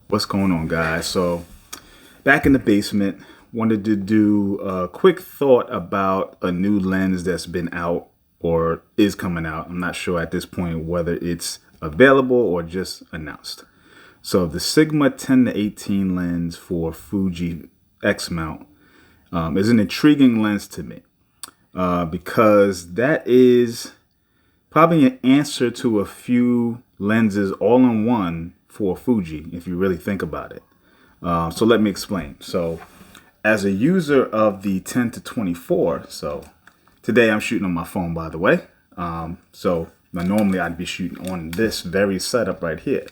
What's going on, guys? So, back in the basement, wanted to do a quick thought about a new lens that's been out or is coming out. I'm not sure at this point whether it's available or just announced. So, the Sigma 10 to 18 lens for Fuji X mount is an intriguing lens to me because that is probably an answer to a few lenses all in one for Fuji, if you really think about it. So let me explain. So as a user of the 10 to 24, so today I'm shooting on my phone, by the way. So now normally I'd be shooting on this very setup right here,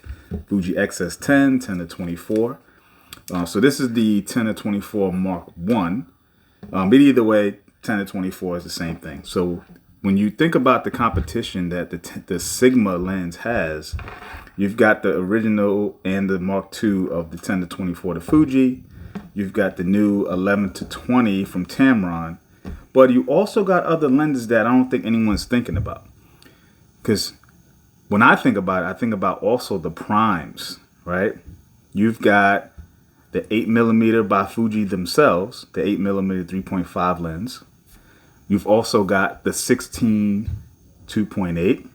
Fuji XS10, 10 to 24. So this is the 10 to 24 Mark 1. But either way, 10 to 24 is the same thing. So when you think about the competition that the Sigma lens has, you've got the original and the Mark II of the 10 to 24 to Fuji. You've got the new 11 to 20 from Tamron. But you also got other lenses that I don't think anyone's thinking about. Because when I think about it, I think about also the primes, right? You've got the 8mm by Fuji themselves, the 8mm 3.5 lens. You've also got the 16 2.8,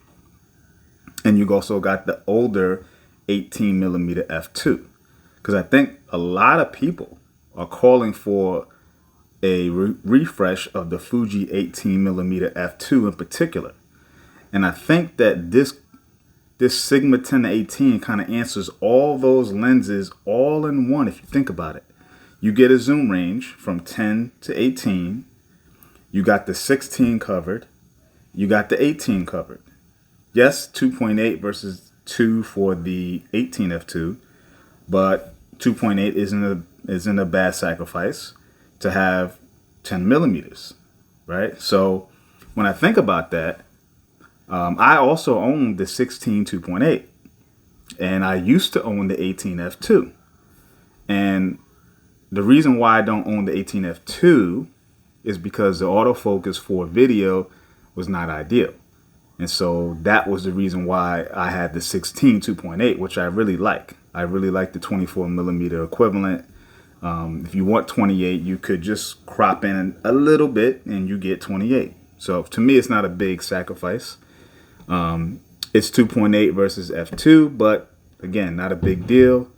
and you've also got the older 18mm f2. Because I think a lot of people are calling for a refresh of the Fuji 18mm f2 in particular. And I think that this Sigma 10 to 18 kind of answers all those lenses all in one if you think about it. You get a zoom range from 10 to 18. You got the 16 covered. You got the 18 covered. Yes, 2.8 versus 2 for the 18 f2, but 2.8 isn't a bad sacrifice to have 10 millimeters, right? So when I think about that, I also own the 16 2.8, and I used to own the 18 f2. And the reason why I don't own the 18 f2 is because the autofocus for video was not ideal. And so that was the reason why I had the 16 2.8, which I really like. I really like the 24mm equivalent. If you want 28, you could just crop in a little bit and you get 28. So to me, it's not a big sacrifice. It's 2.8 versus f2, but again, not a big deal.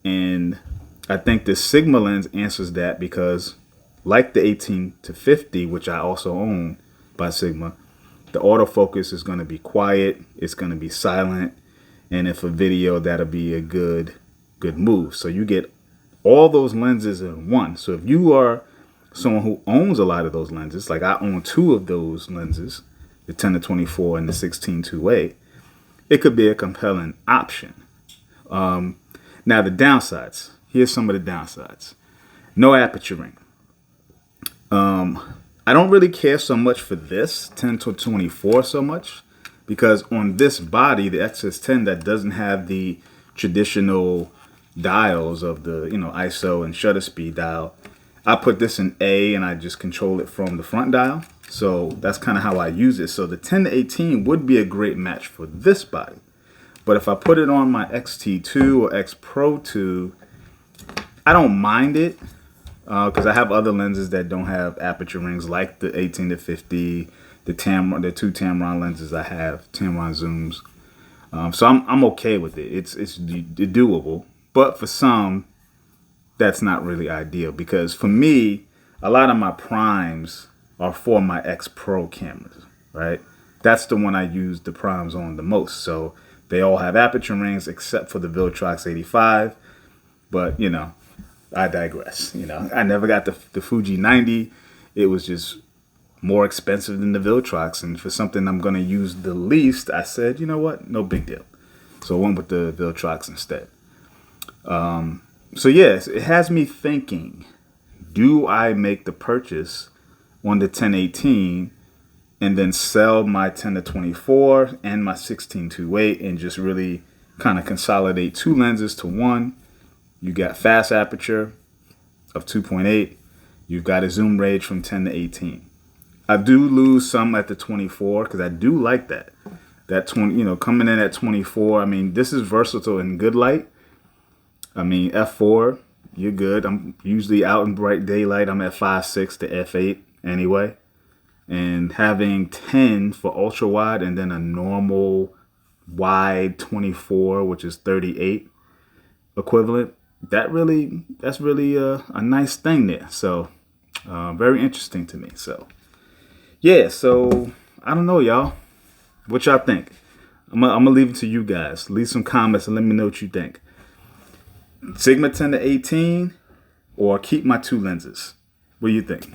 And I think the Sigma lens answers that because, like the 18 to 50, which I also own by Sigma, the autofocus is going to be quiet, it's going to be silent, and if a video, that'll be a good move. So you get all those lenses in one. So if you are someone who owns a lot of those lenses, like I own two of those lenses, the 10 to 24 and the 16 2.8, it could be a compelling option. Now the downsides. Here's some of the downsides. No aperture ring. I don't really care so much for this 10 to 24 so much because on this body, the XS10 that doesn't have the traditional dials of the ISO and shutter speed dial, I put this in A and I just control it from the front dial. So that's kind of how I use it. So the 10 to 18 would be a great match for this body. But if I put it on my XT2 or X Pro 2, I don't mind it. Because I have other lenses that don't have aperture rings, like the 18 to 50, the two Tamron lenses I have, Tamron zooms. So I'm okay with it. It's doable. But for some, that's not really ideal because for me, a lot of my primes are for my X Pro cameras, right? That's the one I use the primes on the most. So they all have aperture rings except for the Viltrox 85. But I digress. I never got the Fuji 90. It was just more expensive than the Viltrox. And for something I'm going to use the least, I said, you know what? No big deal. So I went with the Viltrox instead. So yes, it has me thinking, do I make the purchase on the 1018 and then sell my 10 to 24 and my 16 2.8 and just really kind of consolidate two lenses to one? You got fast aperture of 2.8. You've got a zoom range from 10 to 18. I do lose some at the 24 because I do like that. That 20, coming in at 24. I mean, this is versatile in good light. I mean, f4, you're good. I'm usually out in bright daylight. I'm at 5.6 to f8 anyway. And having 10 for ultra wide and then a normal wide 24, which is 38 equivalent, that's really a nice thing there. So very interesting to me. So yeah, so I don't know, y'all. What y'all think? I'm gonna leave it to you guys. Leave some comments and let me know what you think. Sigma 10 to 18 or keep my two lenses. What do you think?